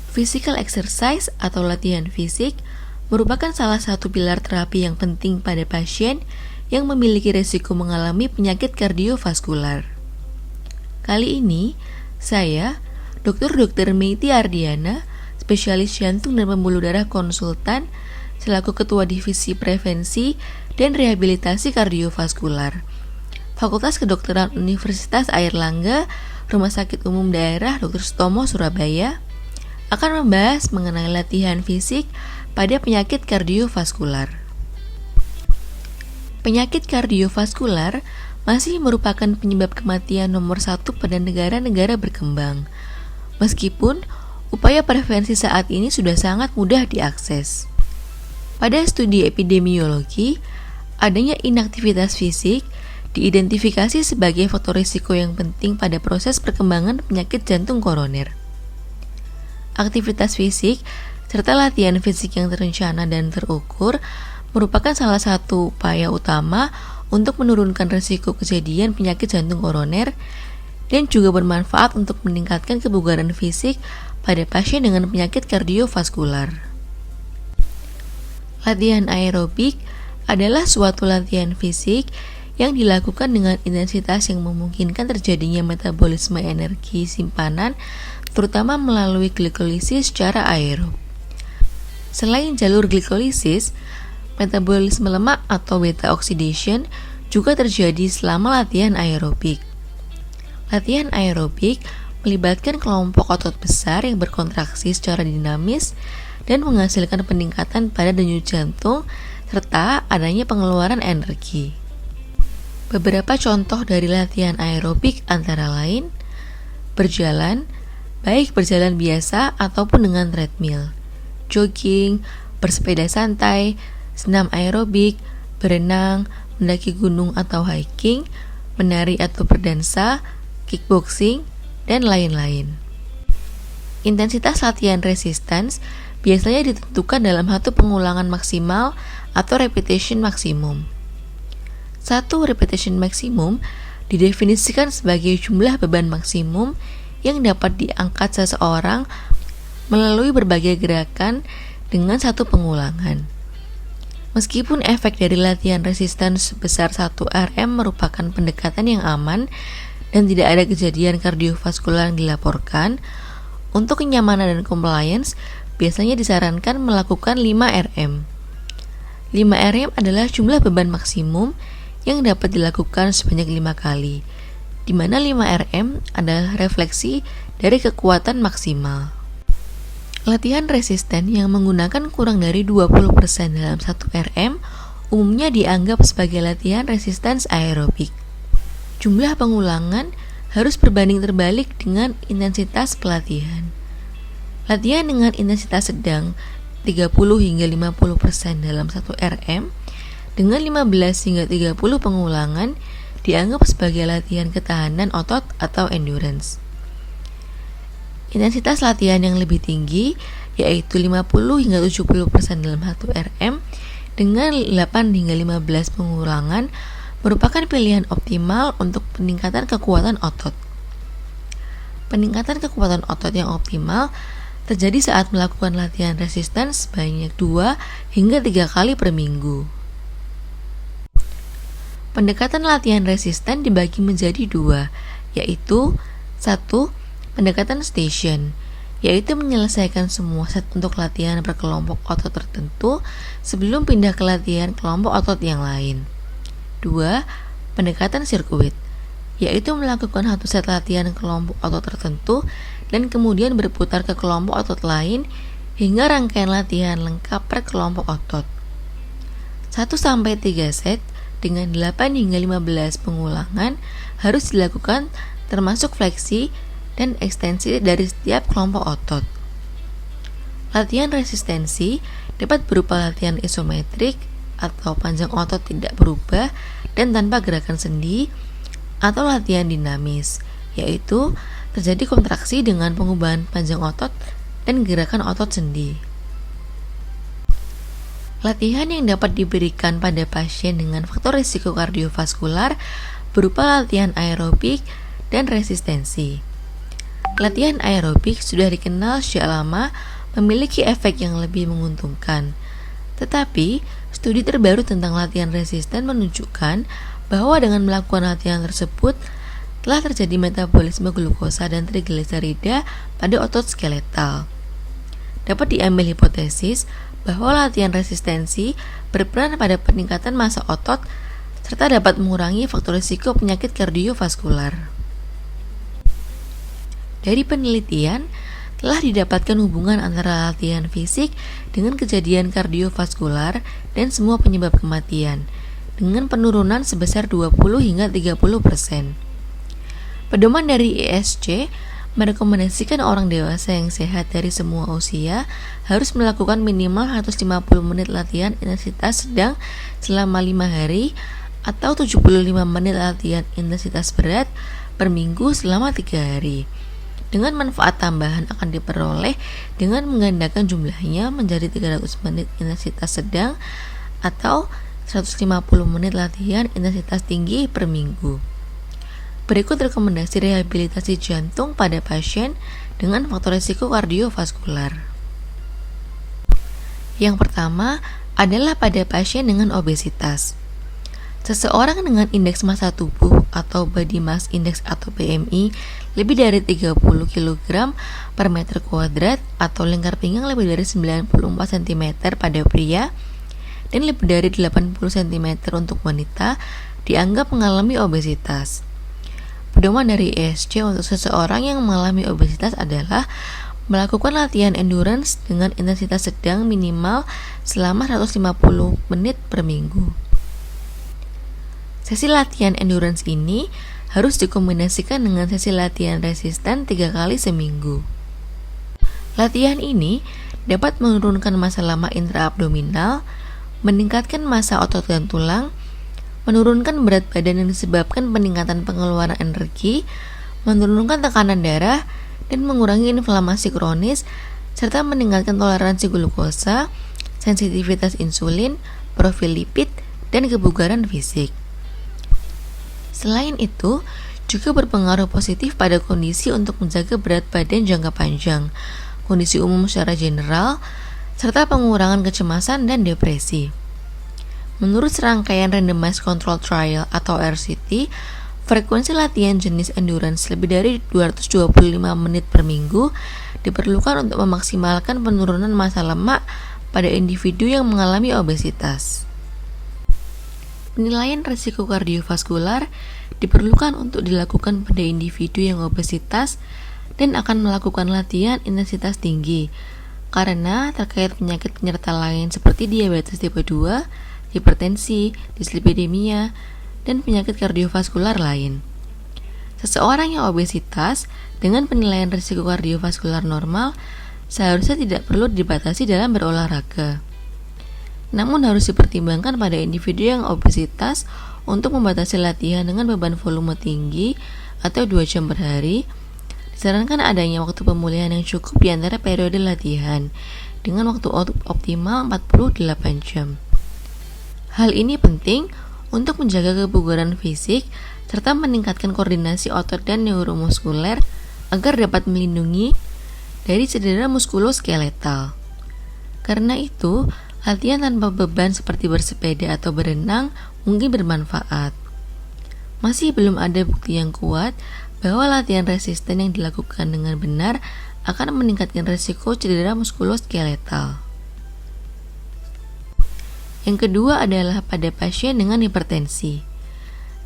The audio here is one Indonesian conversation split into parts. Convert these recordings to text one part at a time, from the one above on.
Physical exercise atau latihan fisik merupakan salah satu pilar terapi yang penting pada pasien yang memiliki risiko mengalami penyakit kardiovaskular. Kali ini, saya, Dr. Meiti Ardiana, spesialis jantung dan pembuluh darah konsultan, selaku Ketua Divisi Prevensi dan Rehabilitasi Kardiovaskular, Fakultas Kedokteran Universitas Airlangga, Rumah Sakit Umum Daerah Dr. Sutomo, Surabaya, akan membahas mengenai latihan fisik pada penyakit kardiovaskular. Penyakit kardiovaskular masih merupakan penyebab kematian nomor 1 pada negara-negara berkembang, meskipun upaya prevensi saat ini sudah sangat mudah diakses. Pada studi epidemiologi, adanya inaktivitas fisik diidentifikasi sebagai faktor risiko yang penting pada proses perkembangan penyakit jantung koroner. Aktivitas fisik serta latihan fisik yang terencana dan terukur merupakan salah satu upaya utama untuk menurunkan risiko kejadian penyakit jantung koroner dan juga bermanfaat untuk meningkatkan kebugaran fisik pada pasien dengan penyakit kardiovaskular. Latihan aerobik adalah suatu latihan fisik yang dilakukan dengan intensitas yang memungkinkan terjadinya metabolisme energi simpanan, terutama melalui glikolisis secara aerob. Selain jalur glikolisis, metabolisme lemak atau beta oxidation juga terjadi selama latihan aerobik. Latihan aerobik melibatkan kelompok otot besar yang berkontraksi secara dinamis dan menghasilkan peningkatan pada denyut jantung serta adanya pengeluaran energi. Beberapa contoh dari latihan aerobik antara lain berjalan, baik berjalan biasa ataupun dengan treadmill, jogging, bersepeda santai, senam aerobik, berenang, mendaki gunung atau hiking, menari atau berdansa, kickboxing, dan lain-lain. Intensitas latihan resistance biasanya ditentukan dalam satu pengulangan maksimal atau repetition maksimum. Satu repetition maksimum didefinisikan sebagai jumlah beban maksimum yang dapat diangkat seseorang melalui berbagai gerakan dengan satu pengulangan. Meskipun efek dari latihan resistance sebesar 1 RM merupakan pendekatan yang aman dan tidak ada kejadian kardiovaskular yang dilaporkan, untuk kenyamanan dan compliance biasanya disarankan melakukan 5 RM. 5 RM adalah jumlah beban maksimum yang dapat dilakukan sebanyak 5 kali, di mana 5 RM adalah refleksi dari kekuatan maksimal. Latihan resisten yang menggunakan kurang dari 20% dalam 1 RM umumnya dianggap sebagai latihan resistance aerobik. Jumlah pengulangan harus berbanding terbalik dengan intensitas pelatihan. Latihan dengan intensitas sedang 30 hingga 50% dalam 1 RM dengan 15 hingga 30 pengulangan dianggap sebagai latihan ketahanan otot atau endurance. Intensitas latihan yang lebih tinggi yaitu 50 hingga 70% dalam 1 RM dengan 8 hingga 15 pengulangan merupakan pilihan optimal untuk peningkatan kekuatan otot. Peningkatan kekuatan otot yang optimal terjadi saat melakukan latihan resistance sebanyak 2 hingga 3 kali per minggu. Pendekatan latihan resisten dibagi menjadi 2, yaitu 1. Pendekatan station, yaitu menyelesaikan semua set untuk latihan berkelompok otot tertentu sebelum pindah ke latihan kelompok otot yang lain. 2. Pendekatan sirkuit, yaitu melakukan satu set latihan kelompok otot tertentu dan kemudian berputar ke kelompok otot lain hingga rangkaian latihan lengkap per kelompok otot. 1-3 set dengan 8 hingga 15 pengulangan harus dilakukan termasuk fleksi dan ekstensi dari setiap kelompok otot. Latihan resistensi dapat berupa latihan isometrik atau panjang otot tidak berubah dan tanpa gerakan sendi, atau latihan dinamis, yaitu terjadi kontraksi dengan pengubahan panjang otot dan gerakan otot sendi. Latihan yang dapat diberikan pada pasien dengan faktor risiko kardiovaskular berupa latihan aerobik dan resistensi. Latihan aerobik sudah dikenal sejak lama memiliki efek yang lebih menguntungkan. Tetapi, studi terbaru tentang latihan resisten menunjukkan bahwa dengan melakukan latihan tersebut telah terjadi metabolisme glukosa dan trigliserida pada otot skeletal. Dapat diambil hipotesis bahwa latihan resistensi berperan pada peningkatan massa otot serta dapat mengurangi faktor risiko penyakit kardiovaskular. Dari penelitian, telah didapatkan hubungan antara latihan fisik dengan kejadian kardiovaskular dan semua penyebab kematian, dengan penurunan sebesar 20 hingga 30%. Pedoman dari ESC merekomendasikan orang dewasa yang sehat dari semua usia harus melakukan minimal 150 menit latihan intensitas sedang selama 5 hari atau 75 menit latihan intensitas berat per minggu selama 3 hari. Dengan manfaat tambahan akan diperoleh dengan menggandakan jumlahnya menjadi 300 menit intensitas sedang atau 150 menit latihan intensitas tinggi per minggu. Berikut rekomendasi rehabilitasi jantung pada pasien dengan faktor risiko kardiovaskular. Yang pertama adalah pada pasien dengan obesitas. Seseorang dengan indeks massa tubuh atau body mass index atau BMI lebih dari 30 kg per meter kuadrat atau lingkar pinggang lebih dari 94 cm pada pria dan lebih dari 80 cm untuk wanita dianggap mengalami obesitas. Pedoman dari ESC untuk seseorang yang mengalami obesitas adalah melakukan latihan endurance dengan intensitas sedang minimal selama 150 menit per minggu. Sesi latihan endurance ini harus dikombinasikan dengan sesi latihan resisten 3 kali seminggu. Latihan ini dapat menurunkan massa lemak intraabdominal, meningkatkan massa otot dan tulang, menurunkan berat badan yang disebabkan peningkatan pengeluaran energi, menurunkan tekanan darah, dan mengurangi inflamasi kronis, serta meningkatkan toleransi glukosa, sensitivitas insulin, profil lipid, dan kebugaran fisik. Selain itu, juga berpengaruh positif pada kondisi untuk menjaga berat badan jangka panjang, kondisi umum secara general, serta pengurangan kecemasan dan depresi. Menurut serangkaian Randomized Control Trial atau RCT, frekuensi latihan jenis endurance lebih dari 225 menit per minggu diperlukan untuk memaksimalkan penurunan massa lemak pada individu yang mengalami obesitas. Penilaian risiko kardiovaskular diperlukan untuk dilakukan pada individu yang obesitas dan akan melakukan latihan intensitas tinggi karena terkait penyakit penyerta lain seperti diabetes tipe 2, hipertensi, dislipidemia, dan penyakit kardiovaskular lain. Seseorang yang obesitas dengan penilaian risiko kardiovaskular normal seharusnya tidak perlu dibatasi dalam berolahraga. Namun harus dipertimbangkan pada individu yang obesitas untuk membatasi latihan dengan beban volume tinggi atau 2 jam per hari. Disarankan adanya waktu pemulihan yang cukup di antara periode latihan dengan waktu optimal 48 jam. Hal ini penting untuk menjaga kebugaran fisik serta meningkatkan koordinasi otot dan neuromuskuler agar dapat melindungi dari cedera muskuloskeletal. Karena itu, latihan tanpa beban seperti bersepeda atau berenang mungkin bermanfaat. Masih belum ada bukti yang kuat bahwa latihan resisten yang dilakukan dengan benar akan meningkatkan risiko cedera muskuloskeletal. Yang kedua adalah pada pasien dengan hipertensi.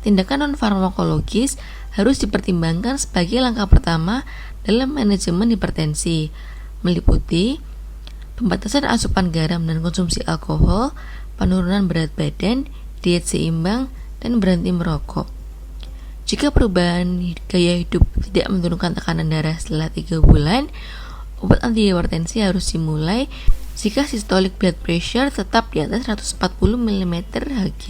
Tindakan non-farmakologis harus dipertimbangkan sebagai langkah pertama dalam manajemen hipertensi, meliputi pembatasan asupan garam dan konsumsi alkohol, penurunan berat badan, diet seimbang, dan berhenti merokok. Jika perubahan gaya hidup tidak menurunkan tekanan darah setelah 3 bulan, obat antihipertensi harus dimulai jika systolic blood pressure tetap di atas 140 mm/Hg.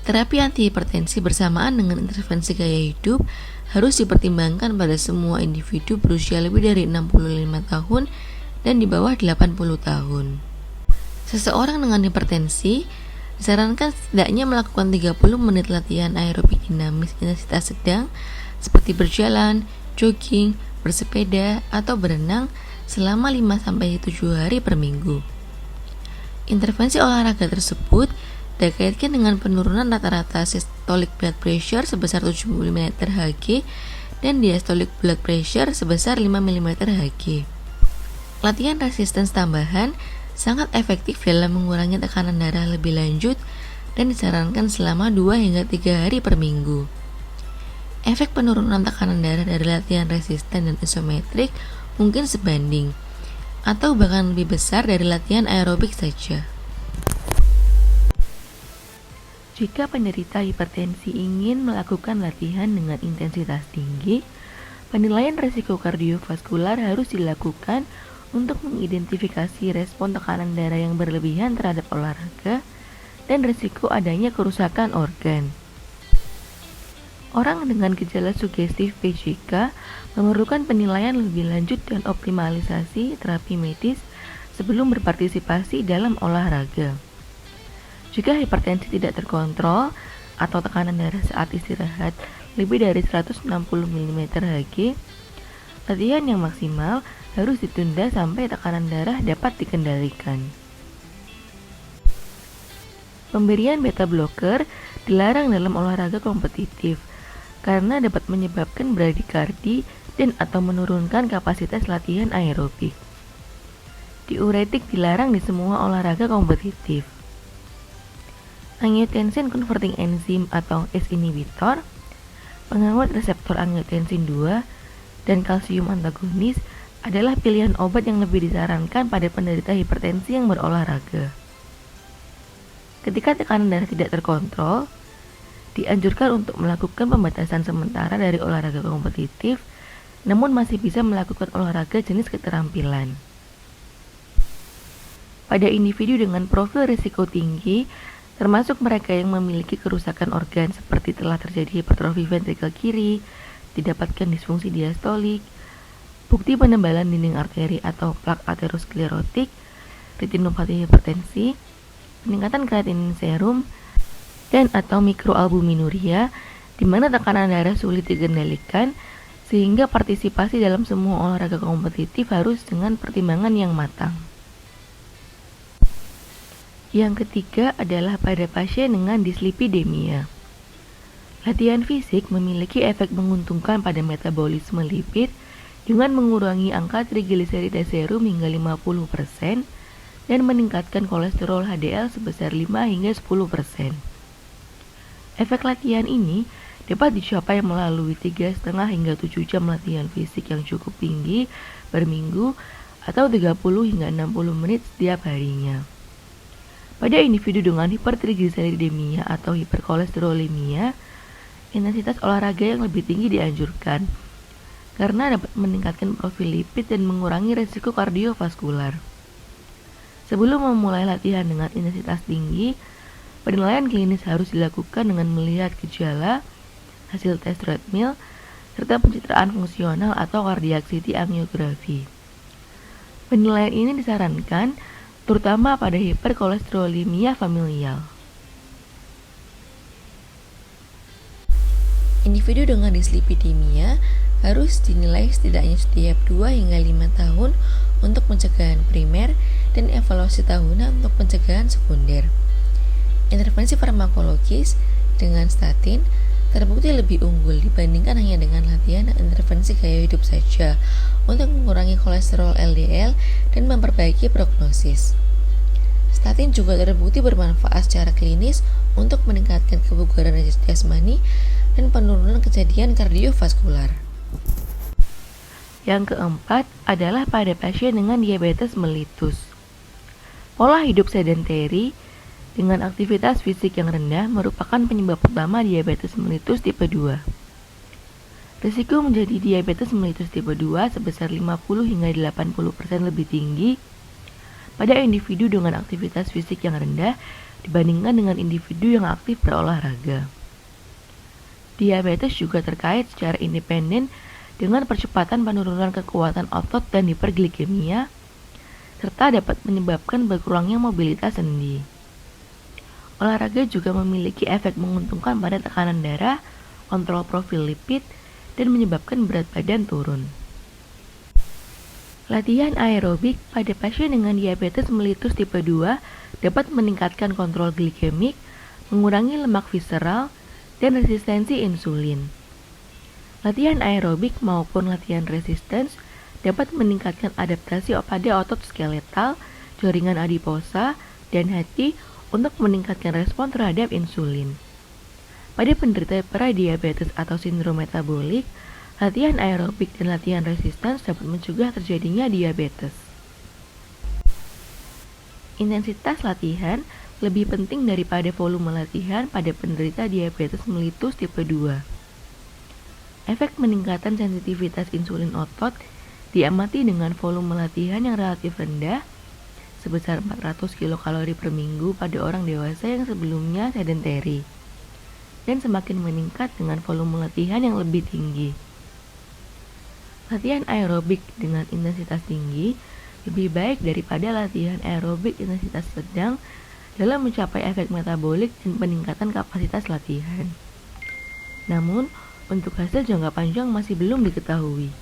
Terapi antihipertensi bersamaan dengan intervensi gaya hidup harus dipertimbangkan pada semua individu berusia lebih dari 65 tahun dan di bawah 80 tahun. Seseorang dengan hipertensi disarankan setidaknya melakukan 30 menit latihan aerobik dinamis intensitas sedang seperti berjalan, jogging, bersepeda, atau berenang selama 5-7 hari per minggu. Intervensi olahraga tersebut dikaitkan dengan penurunan rata-rata systolic blood pressure sebesar 70 mm Hg dan diastolic blood pressure sebesar 5 mm Hg. Latihan resistance tambahan sangat efektif dalam mengurangi tekanan darah lebih lanjut dan disarankan selama 2-3 hari per minggu. Efek penurunan tekanan darah dari latihan resisten dan isometrik mungkin sebanding atau bahkan lebih besar dari latihan aerobik saja. Jika penderita hipertensi ingin melakukan latihan dengan intensitas tinggi, penilaian risiko kardiovaskular harus dilakukan untuk mengidentifikasi respon tekanan darah yang berlebihan terhadap olahraga dan risiko adanya kerusakan organ. Orang dengan gejala sugestif PJK memerlukan penilaian lebih lanjut dan optimalisasi terapi medis sebelum berpartisipasi dalam olahraga. Jika hipertensi tidak terkontrol atau tekanan darah saat istirahat lebih dari 160 mm Hg, latihan yang maksimal harus ditunda sampai tekanan darah dapat dikendalikan. Pemberian beta blocker dilarang dalam olahraga kompetitif karena dapat menyebabkan bradikardi dan atau menurunkan kapasitas latihan aerobik. Diuretik dilarang di semua olahraga kompetitif. Angiotensin converting enzyme atau ACE inhibitor, pengawet reseptor angiotensin 2, dan kalsium antagonis adalah pilihan obat yang lebih disarankan pada penderita hipertensi yang berolahraga. Ketika tekanan darah tidak terkontrol, dianjurkan untuk melakukan pembatasan sementara dari olahraga kompetitif, namun masih bisa melakukan olahraga jenis keterampilan. Pada individu dengan profil risiko tinggi, termasuk mereka yang memiliki kerusakan organ seperti telah terjadi hipertrofi ventrikel kiri, didapatkan disfungsi diastolik, bukti penebalan dinding arteri atau plak aterosklerotik, retinopati hipertensi, peningkatan kreatinin serum, dan atau mikroalbuminuria, di mana tekanan darah sulit dikendalikan, sehingga partisipasi dalam semua olahraga kompetitif harus dengan pertimbangan yang matang. Yang ketiga adalah pada pasien dengan dislipidemia. Latihan fisik memiliki efek menguntungkan pada metabolisme lipid dengan mengurangi angka trigliserida serum hingga 50% dan meningkatkan kolesterol HDL sebesar 5-10%. Efek latihan ini dapat dicapai melalui 3,5 hingga 7 jam latihan fisik yang cukup tinggi per minggu atau 30 hingga 60 menit setiap harinya. Pada individu dengan hipertrigliseridemia atau hiperkolesterolemia, intensitas olahraga yang lebih tinggi dianjurkan karena dapat meningkatkan profil lipid dan mengurangi risiko kardiovaskular. Sebelum memulai latihan dengan intensitas tinggi, penilaian klinis harus dilakukan dengan melihat gejala, hasil tes treadmill, serta pencitraan fungsional atau cardiac CT angiografi. Penilaian ini disarankan terutama pada hiperkolesterolemia familial. Individu dengan dislipidemia harus dinilai setidaknya setiap 2 hingga 5 tahun untuk pencegahan primer dan evaluasi tahunan untuk pencegahan sekunder. Intervensi farmakologis dengan statin terbukti lebih unggul dibandingkan hanya dengan latihan dan intervensi gaya hidup saja untuk mengurangi kolesterol LDL dan memperbaiki prognosis. Statin juga terbukti bermanfaat secara klinis untuk meningkatkan kebugaran jasmani dan penurunan kejadian kardiovaskular. Yang keempat adalah pada pasien dengan diabetes mellitus. Pola hidup sedentary dengan aktivitas fisik yang rendah merupakan penyebab utama diabetes mellitus tipe 2. Risiko menjadi diabetes mellitus tipe 2 sebesar 50 hingga 80% lebih tinggi pada individu dengan aktivitas fisik yang rendah dibandingkan dengan individu yang aktif berolahraga. Diabetes juga terkait secara independen dengan percepatan penurunan kekuatan otot dan hiperglikemia, serta dapat menyebabkan berkurangnya mobilitas sendi. Olahraga juga memiliki efek menguntungkan pada tekanan darah, kontrol profil lipid, dan menyebabkan berat badan turun. Latihan aerobik pada pasien dengan diabetes mellitus tipe 2 dapat meningkatkan kontrol glikemik, mengurangi lemak visceral, dan resistensi insulin. Latihan aerobik maupun latihan resistance dapat meningkatkan adaptasi pada otot skeletal, jaringan adiposa, dan hati untuk meningkatkan respon terhadap insulin. Pada penderita pradiabetes atau sindrom metabolik, latihan aerobik dan latihan resistance dapat mencegah terjadinya diabetes. Intensitas latihan lebih penting daripada volume latihan pada penderita diabetes mellitus tipe 2. Efek peningkatan sensitivitas insulin otot diamati dengan volume latihan yang relatif rendah, sebesar 400 kilokalori per minggu pada orang dewasa yang sebelumnya sedentary, dan semakin meningkat dengan volume latihan yang lebih tinggi. Latihan aerobik dengan intensitas tinggi lebih baik daripada latihan aerobik intensitas sedang dalam mencapai efek metabolik dan peningkatan kapasitas latihan. Namun, untuk hasil jangka panjang masih belum diketahui.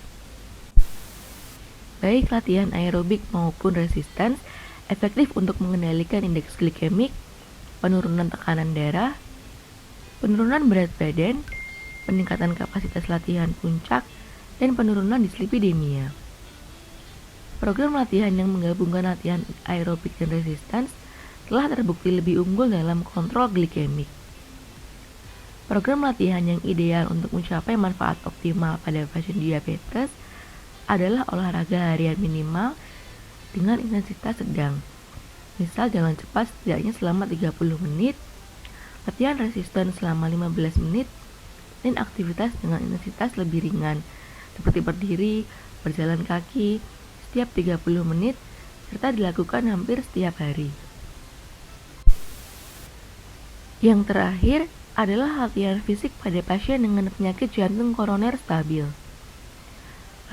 Baik latihan aerobik maupun resistance efektif untuk mengendalikan indeks glikemik, penurunan tekanan darah, penurunan berat badan, peningkatan kapasitas latihan puncak, dan penurunan dislipidemia. Program latihan yang menggabungkan latihan aerobik dan resistance telah terbukti lebih unggul dalam kontrol glikemik. Program latihan yang ideal untuk mencapai manfaat optimal pada pasien diabetes adalah olahraga harian minimal dengan intensitas sedang. Misal jalan cepat setidaknya selama 30 menit, latihan resisten selama 15 menit, dan aktivitas dengan intensitas lebih ringan seperti berdiri, berjalan kaki setiap 30 menit, serta dilakukan hampir setiap hari. Yang terakhir adalah latihan fisik pada pasien dengan penyakit jantung koroner stabil.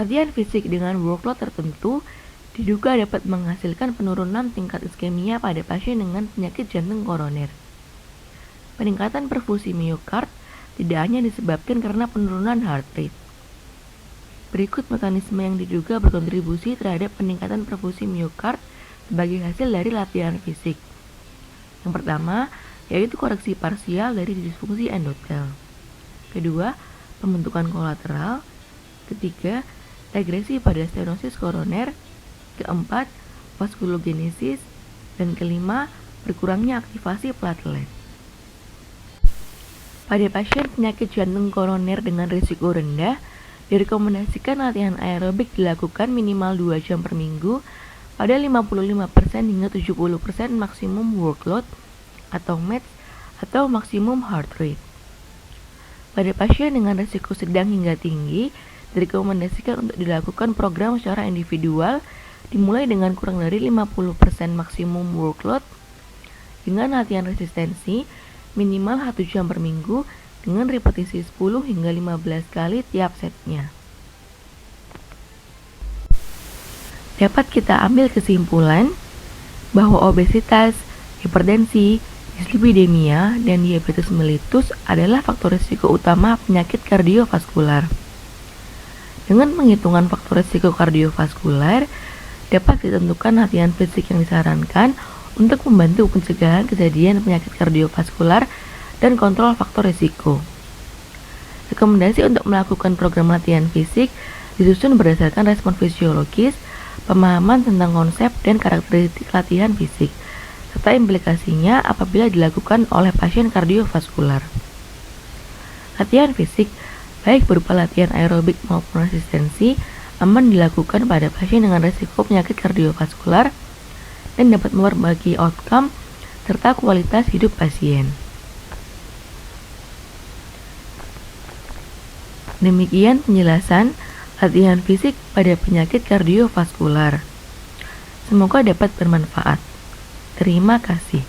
Latihan fisik dengan workload tertentu diduga dapat menghasilkan penurunan tingkat iskemia pada pasien dengan penyakit jantung koroner. Peningkatan perfusi miokard tidak hanya disebabkan karena penurunan heart rate. Berikut mekanisme yang diduga berkontribusi terhadap peningkatan perfusi miokard sebagai hasil dari latihan fisik. Yang pertama, yaitu koreksi parsial dari disfungsi endotel. Kedua, pembentukan kolateral. Ketiga, regresi pada stenosis koroner. Keempat, vaskulogenesis. Dan kelima, berkurangnya aktivasi platelet. Pada pasien penyakit jantung koroner dengan risiko rendah, direkomendasikan latihan aerobik dilakukan minimal 2 jam per minggu pada 55% hingga 70% maksimum workload atau max atau maksimum heart rate. Pada pasien dengan risiko sedang hingga tinggi, direkomendasikan untuk dilakukan program secara individual dimulai dengan kurang dari 50% maksimum workload dengan latihan resistensi minimal 1 jam per minggu dengan repetisi 10 hingga 15 kali tiap setnya. Dapat kita ambil kesimpulan bahwa obesitas, hipertensi, dislipidemia, dan diabetes mellitus adalah faktor risiko utama penyakit kardiovaskular. Dengan penghitungan faktor risiko kardiovaskular, dapat ditentukan latihan fisik yang disarankan untuk membantu pencegahan kejadian penyakit kardiovaskular dan kontrol faktor risiko. Rekomendasi untuk melakukan program latihan fisik disusun berdasarkan respon fisiologis, pemahaman tentang konsep dan karakteristik latihan fisik, serta implikasinya apabila dilakukan oleh pasien kardiovaskular. Latihan fisik, baik berupa latihan aerobik maupun resistensi, aman dilakukan pada pasien dengan risiko penyakit kardiovaskular dan dapat memperbaiki outcome serta kualitas hidup pasien. Demikian penjelasan latihan fisik pada penyakit kardiovaskular. Semoga dapat bermanfaat. Terima kasih.